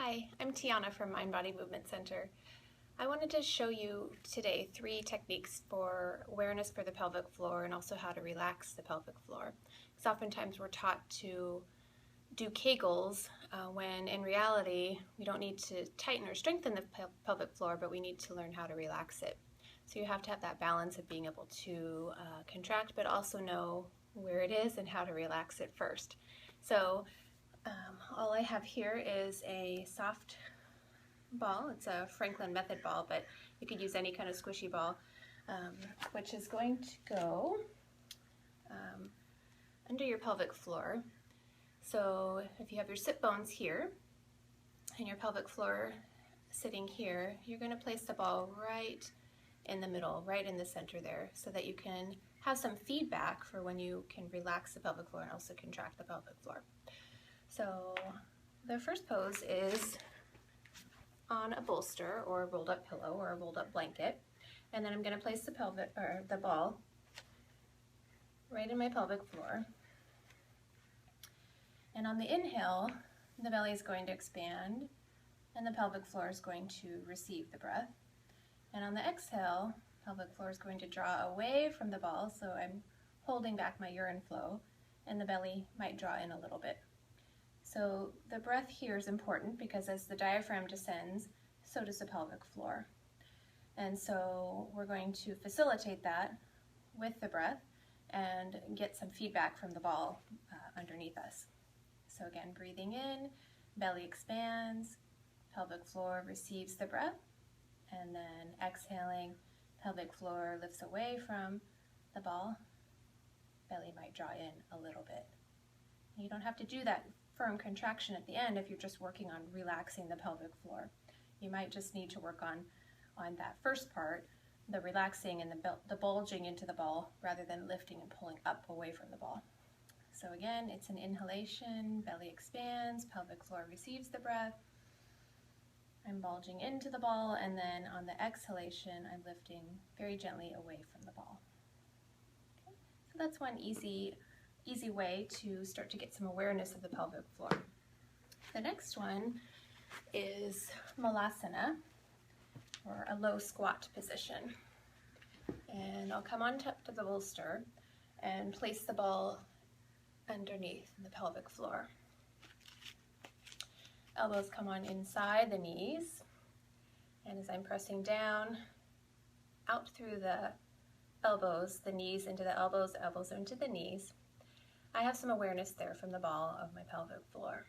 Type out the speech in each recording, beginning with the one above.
Hi, I'm Tiana from Mind Body Movement Center. I wanted to show you today 3 techniques for awareness for the pelvic floor and also how to relax the pelvic floor. Because oftentimes we're taught to do Kegels when in reality we don't need to tighten or strengthen the pelvic floor, but we need to learn how to relax it. So you have to have that balance of being able to contract but also know where it is and how to relax it first. So all I have here is a soft ball. It's a Franklin method ball, but you could use any kind of squishy ball, which is going to go under your pelvic floor. So if you have your sit bones here and your pelvic floor sitting here, you're going to place the ball right in the middle, right in the center there, so that you can have some feedback for when you can relax the pelvic floor and also contract the pelvic floor. So the first pose is on a bolster or a rolled up pillow or a rolled up blanket, and then I'm going to place the ball right in my pelvic floor. And on the inhale, the belly is going to expand and the pelvic floor is going to receive the breath. And on the exhale, pelvic floor is going to draw away from the ball, so I'm holding back my urine flow, and the belly might draw in a little bit. So the breath here is important because as the diaphragm descends, so does the pelvic floor. And so we're going to facilitate that with the breath and get some feedback from the ball underneath us. So again, breathing in, belly expands, pelvic floor receives the breath, and then exhaling, pelvic floor lifts away from the ball, belly might draw in a little bit. You don't have to do that firm contraction at the end if you're just working on relaxing the pelvic floor. You might just need to work on that first part, the relaxing and the bulging into the ball rather than lifting and pulling up away from the ball. So again, it's an inhalation, belly expands, pelvic floor receives the breath. I'm bulging into the ball, and then on the exhalation, I'm lifting very gently away from the ball. Okay. So that's one easy way to start to get some awareness of the pelvic floor. The next one is Malasana, or a low squat position. And I'll come on top to the bolster and place the ball underneath the pelvic floor. Elbows come on inside the knees, and as I'm pressing down, out through the elbows, the knees into the elbows into the knees, I have some awareness there from the ball of my pelvic floor.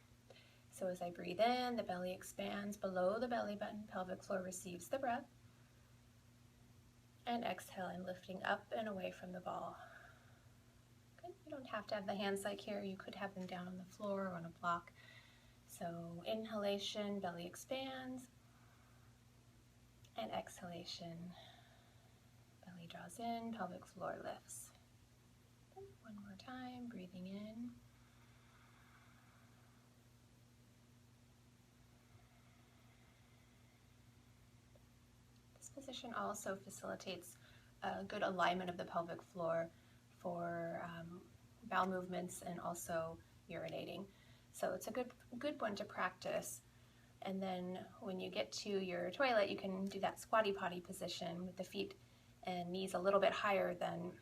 So as I breathe in, the belly expands below the belly button, pelvic floor receives the breath, and exhale, I'm lifting up and away from the ball. Good. You don't have to have the hands like here, you could have them down on the floor or on a block. So inhalation, belly expands, and exhalation, belly draws in, pelvic floor lifts. Okay, one more time, breathing in. This position also facilitates a good alignment of the pelvic floor for bowel movements and also urinating. So it's a good one to practice. And then when you get to your toilet, you can do that squatty potty position with the feet and knees a little bit higher than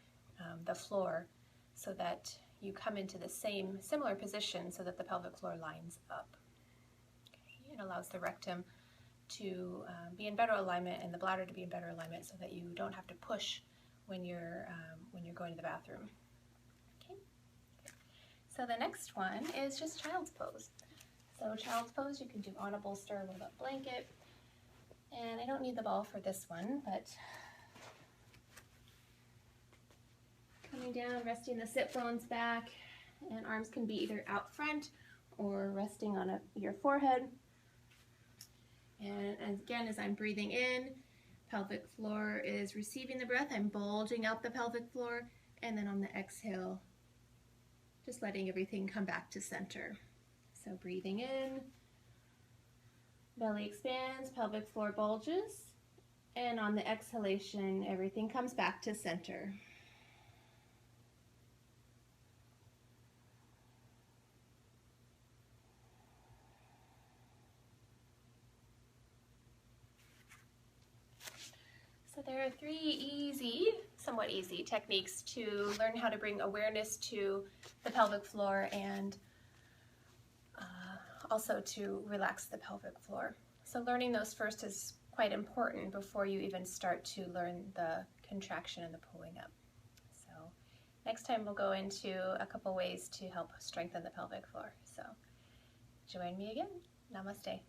the floor, so that you come into the similar position so that the pelvic floor lines up. Okay. It allows the rectum to be in better alignment and the bladder to be in better alignment so that you don't have to push when you're going to the bathroom. Okay. So the next one is just child's pose. So child's pose you can do on a bolster or a blanket, and I don't need the ball for this one, but coming down, resting the sit bones back, and arms can be either out front or resting on your forehead. And again, as I'm breathing in, pelvic floor is receiving the breath. I'm bulging out the pelvic floor, and then on the exhale, just letting everything come back to center. So breathing in, belly expands, pelvic floor bulges, and on the exhalation, everything comes back to center. There are 3 easy, somewhat easy techniques to learn how to bring awareness to the pelvic floor and also to relax the pelvic floor. So learning those first is quite important before you even start to learn the contraction and the pulling up. So next time we'll go into a couple ways to help strengthen the pelvic floor. So join me again. Namaste.